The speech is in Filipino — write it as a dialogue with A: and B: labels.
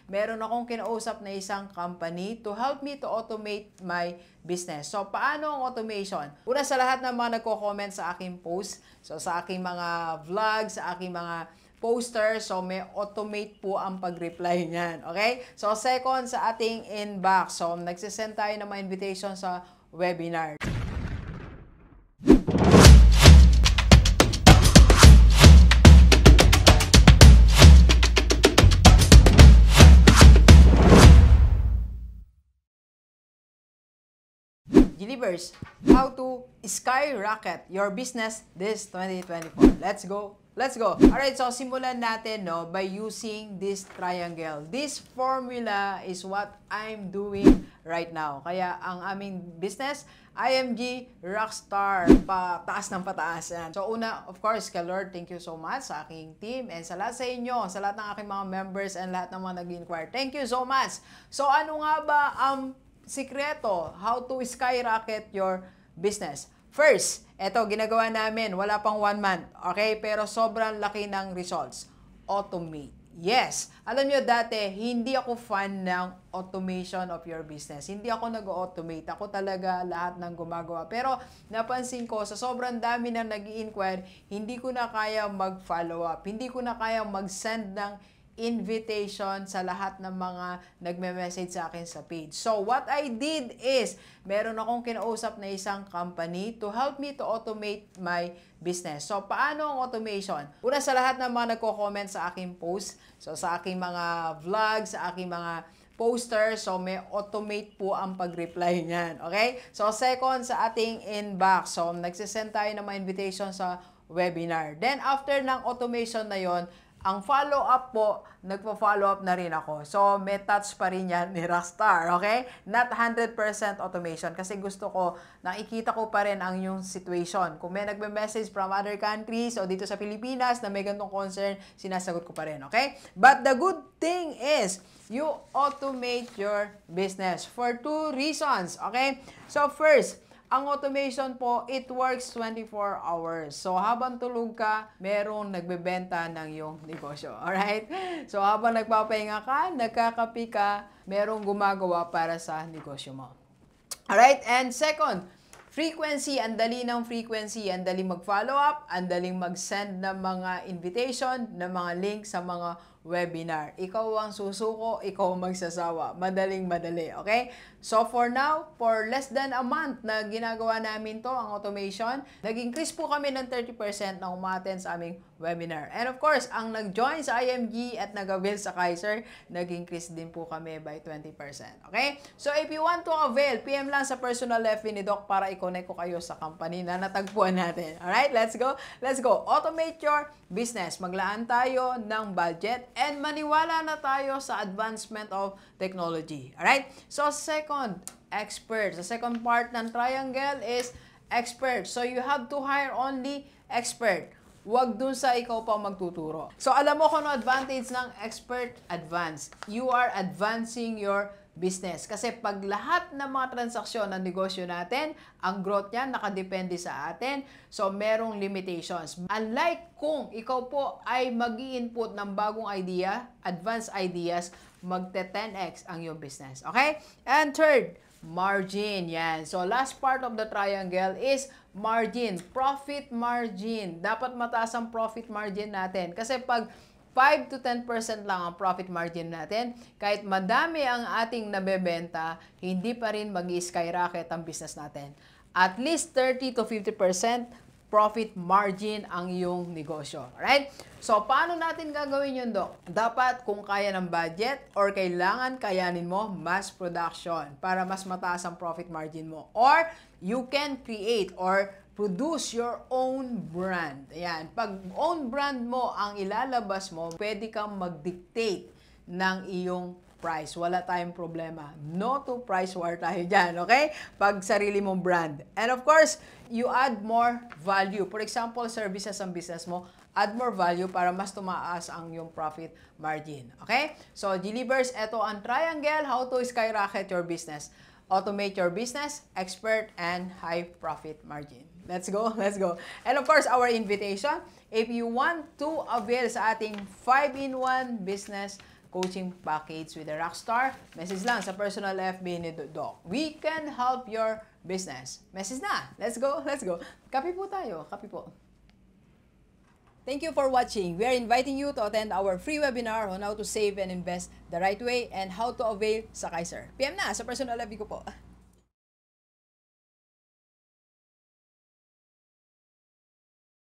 A: meron akong kinausap na isang company to help me to automate my business. So, paano ang automation? Una sa lahat ng mga nagko-comment sa aking post, so sa aking mga vlogs, sa aking mga poster, so may automate po ang pag-reply niyan. Okay? So, second, sa ating inbox. So, nagsisend tayo ng mga invitation sa webinar. Delivers how to skyrocket your business this 2024. Let's go. Let's go. Alright, so simulan natin by using this triangle. This formula is what I'm doing right now. Kaya ang aming business, IMG Rockstar, pataas ng pataas. So una, of course, kay Lord, thank you so much sa aking team and sa lahat sa inyo, sa lahat ng aking mga members and lahat ng mga nag-inquire. Thank you so much. So ano nga ba ang sikreto, how to skyrocket your business? First, eto ginagawa namin, wala pang 1 month, okay? Pero sobrang laki ng results. Automate. Yes. Alam nyo dati, hindi ako fan ng automation of your business. Hindi ako nag-automate. Ako talaga lahat ng gumagawa. Pero napansin ko, sa sobrang dami na nag-i-inquire, hindi ko na kaya mag-follow up. Hindi ko na kaya mag-send ng invitation sa lahat ng mga nagme-message sa akin sa page. So, what I did is, meron akong kinausap na isang company to help me to automate my business. So, paano ang automation? Una sa lahat ng mga nagko-comment sa aking post, so sa aking mga vlogs, sa aking mga poster, so may automate po ang pag-reply niyan. Okay? So, second, sa ating inbox. So, nagsisend tayo ng mga invitation sa webinar. Then, after ng automation na yon, ang follow-up po, nagpo-follow up na rin ako. So, may touch pa rin yan ni Rockstar, okay? Not 100% automation kasi gusto ko, nakikita ko pa rin ang yung situation. Kung may nagme-message from other countries o dito sa Pilipinas na may ganitong concern, sinasagot ko pa rin, okay? But the good thing is, you automate your business for 2 reasons, okay? So, first, ang automation po, it works 24 hours. So, habang tulog ka, merong nagbebenta ng iyong negosyo. Alright? So, habang nagpapahinga ka, nagkakapi ka, merong gumagawa para sa negosyo mo. Alright? And second, frequency, ang dali ng frequency, ang dali mag-follow up, ang daling mag-send ng mga invitation, ng mga link sa mga webinar. Ikaw ang susuko, ikaw ang magsasawa. Madaling madali, okay? So for now, for less than a month na ginagawa namin to, ang automation, nag-increase po kami ng 30% na umaten sa aming webinar. And of course, ang nag-join sa IMG at nag-avail sa Kaiser, nag-increase din po kami by 20%. Okay? So if you want to avail, PM lang sa personal FB ni Doc para i-connect ko kayo sa company na natagpuan natin. Alright? Let's go? Let's go. Automate your business. Maglaan tayo ng budget and maniwala na tayo sa advancement of technology. Alright? So second, expert. The second part ng triangle is expert. So you have to hire only expert. Huwag dun sa ikaw pa magtuturo. So, alam mo kung ano advantage ng expert advance. You are advancing your business. Kasi pag lahat ng mga transaksyon ng negosyo natin, ang growth niyan nakadepende sa atin. So, merong limitations. Unlike kung ikaw po ay mag-i-input ng bagong idea, advanced ideas, magte-10x ang iyong business. Okay? And third, margin. Yan. So, last part of the triangle is margin. Profit margin. Dapat mataas ang profit margin natin. Kasi pag 5 to 10% lang ang profit margin natin, kahit madami ang ating nabebenta, hindi pa rin mag-skyrocket ang business natin. At least 30 to 50% profit margin ang iyong negosyo. Alright? So, paano natin gagawin yun, Doc? Dapat kung kaya ng budget or kailangan kayanin mo mass production para mas mataas ang profit margin mo. Or, you can create or produce your own brand. Ayan. Pag own brand mo ang ilalabas mo, pwede kang mag-dictate ng iyong price. Wala tayong problema. No to price war tayo dyan, okay? Pag sarili mong brand. And of course, you add more value. For example, services ang business mo, add more value para mas tumaas ang yung profit margin. Okay? So, Delivers, ito ang triangle, how to skyrocket your business. Automate your business, expert, and high profit margin. Let's go, let's go. And of course, our invitation, if you want to avail sa ating 5-in-1 business coaching package with the Rockstar. Message lang sa personal FB ni Doc. We can help your business. Message na. Let's go, let's go. Kape po tayo, kape po. Thank you for watching. We are inviting you to attend our free webinar on how to save and invest the right way and how to avail sa Kaiser. PM na sa personal FB ko po.